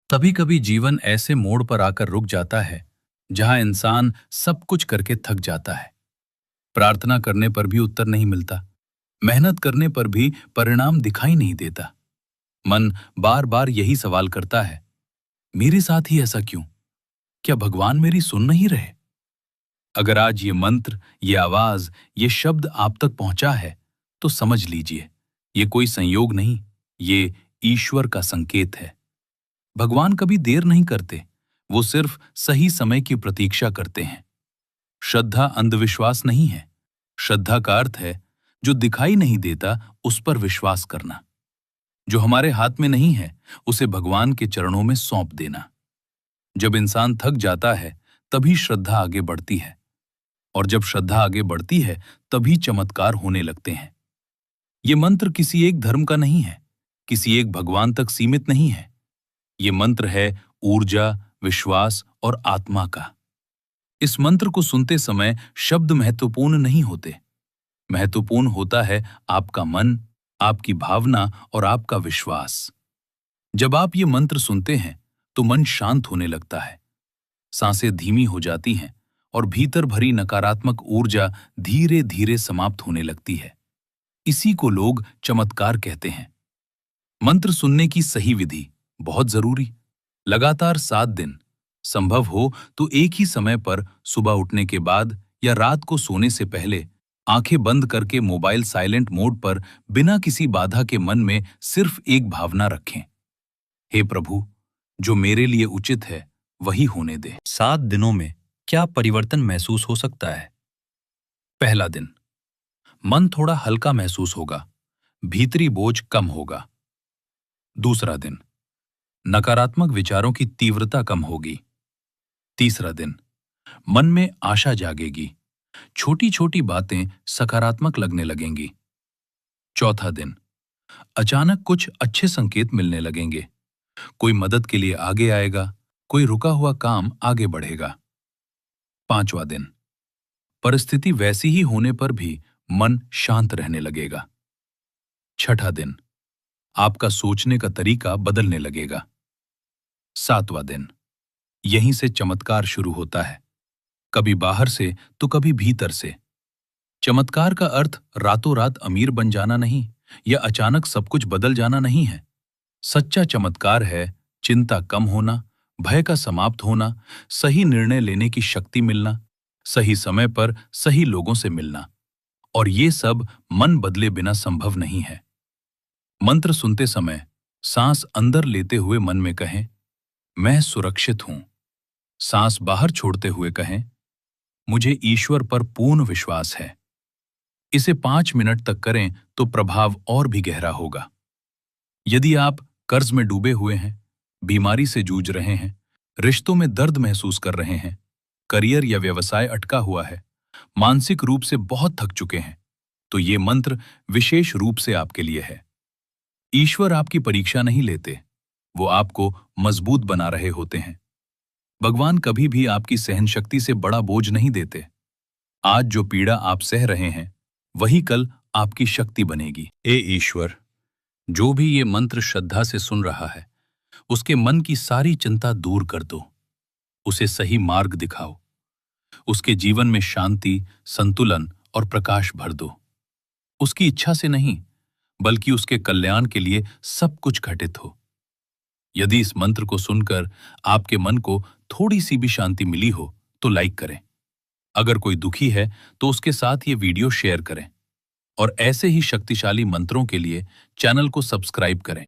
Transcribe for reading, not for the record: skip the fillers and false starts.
कभी कभी जीवन ऐसे मोड़ पर आकर रुक जाता है जहां इंसान सब कुछ करके थक जाता है। प्रार्थना करने पर भी उत्तर नहीं मिलता, मेहनत करने पर भी परिणाम दिखाई नहीं देता। मन बार बार यही सवाल करता है, मेरे साथ ही ऐसा क्यों? क्या भगवान मेरी सुन नहीं रहे? अगर आज ये मंत्र, ये आवाज, ये शब्द आप तक पहुंचा है तो समझ लीजिए, ये कोई संयोग नहीं, ये ईश्वर का संकेत है। भगवान कभी देर नहीं करते, वो सिर्फ सही समय की प्रतीक्षा करते हैं। श्रद्धा अंधविश्वास नहीं है। श्रद्धा का अर्थ है जो दिखाई नहीं देता उस पर विश्वास करना। जो हमारे हाथ में नहीं है उसे भगवान के चरणों में सौंप देना। जब इंसान थक जाता है तभी श्रद्धा आगे बढ़ती है, और जब श्रद्धा आगे बढ़ती है तभी चमत्कार होने लगते हैं। ये मंत्र किसी एक धर्म का नहीं है, किसी एक भगवान तक सीमित नहीं है। ये मंत्र है ऊर्जा, विश्वास और आत्मा का। इस मंत्र को सुनते समय शब्द महत्वपूर्ण नहीं होते। महत्वपूर्ण होता है आपका मन, आपकी भावना और आपका विश्वास। जब आप ये मंत्र सुनते हैं तो मन शांत होने लगता है, सांसें धीमी हो जाती हैं और भीतर भरी नकारात्मक ऊर्जा धीरे धीरे समाप्त होने लगती है। इसी को लोग चमत्कार कहते हैं। मंत्र सुनने की सही विधि बहुत जरूरी। लगातार 7 दिन, संभव हो तो एक ही समय पर सुबह उठने के बाद या रात को सोने से पहले आंखें बंद करके मोबाइल साइलेंट मोड पर बिना किसी बाधा के मन में सिर्फ एक भावना रखें, हे प्रभु, जो मेरे लिए उचित है वही होने दे। 7 दिनों में क्या परिवर्तन महसूस हो सकता है? पहला दिन, मन थोड़ा हल्का महसूस होगा, भीतरी बोझ कम होगा। दूसरा दिन, नकारात्मक विचारों की तीव्रता कम होगी। तीसरा दिन, मन में आशा जागेगी, छोटी छोटी बातें सकारात्मक लगने लगेंगी। चौथा दिन, अचानक कुछ अच्छे संकेत मिलने लगेंगे। कोई मदद के लिए आगे आएगा, कोई रुका हुआ काम आगे बढ़ेगा। पांचवा दिन, परिस्थिति वैसी ही होने पर भी मन शांत रहने लगेगा। छठा दिन, आपका सोचने का तरीका बदलने लगेगा। सातवां दिन, यहीं से चमत्कार शुरू होता है, कभी बाहर से तो कभी भीतर से। चमत्कार का अर्थ रातों रात अमीर बन जाना नहीं या अचानक सब कुछ बदल जाना नहीं है। सच्चा चमत्कार है चिंता कम होना, भय का समाप्त होना, सही निर्णय लेने की शक्ति मिलना, सही समय पर सही लोगों से मिलना। और ये सब मन बदले बिना संभव नहीं है। मंत्र सुनते समय सांस अंदर लेते हुए मन में कहें, मैं सुरक्षित हूं। सांस बाहर छोड़ते हुए कहें, मुझे ईश्वर पर पूर्ण विश्वास है। इसे 5 मिनट तक करें तो प्रभाव और भी गहरा होगा। यदि आप कर्ज में डूबे हुए हैं, बीमारी से जूझ रहे हैं, रिश्तों में दर्द महसूस कर रहे हैं, करियर या व्यवसाय अटका हुआ है, मानसिक रूप से बहुत थक चुके हैं, तो ये मंत्र विशेष रूप से आपके लिए है। ईश्वर आपकी परीक्षा नहीं लेते, वो आपको मजबूत बना रहे होते हैं। भगवान कभी भी आपकी सहनशक्ति से बड़ा बोझ नहीं देते। आज जो पीड़ा आप सह रहे हैं वही कल आपकी शक्ति बनेगी। ए ईश्वर, जो भी ये मंत्र श्रद्धा से सुन रहा है उसके मन की सारी चिंता दूर कर दो, उसे सही मार्ग दिखाओ, उसके जीवन में शांति, संतुलन और प्रकाश भर दो। उसकी इच्छा से नहीं बल्कि उसके कल्याण के लिए सब कुछ घटित हो। यदि इस मंत्र को सुनकर आपके मन को थोड़ी सी भी शांति मिली हो तो लाइक करें। अगर कोई दुखी है तो उसके साथ ये वीडियो शेयर करें, और ऐसे ही शक्तिशाली मंत्रों के लिए चैनल को सब्सक्राइब करें।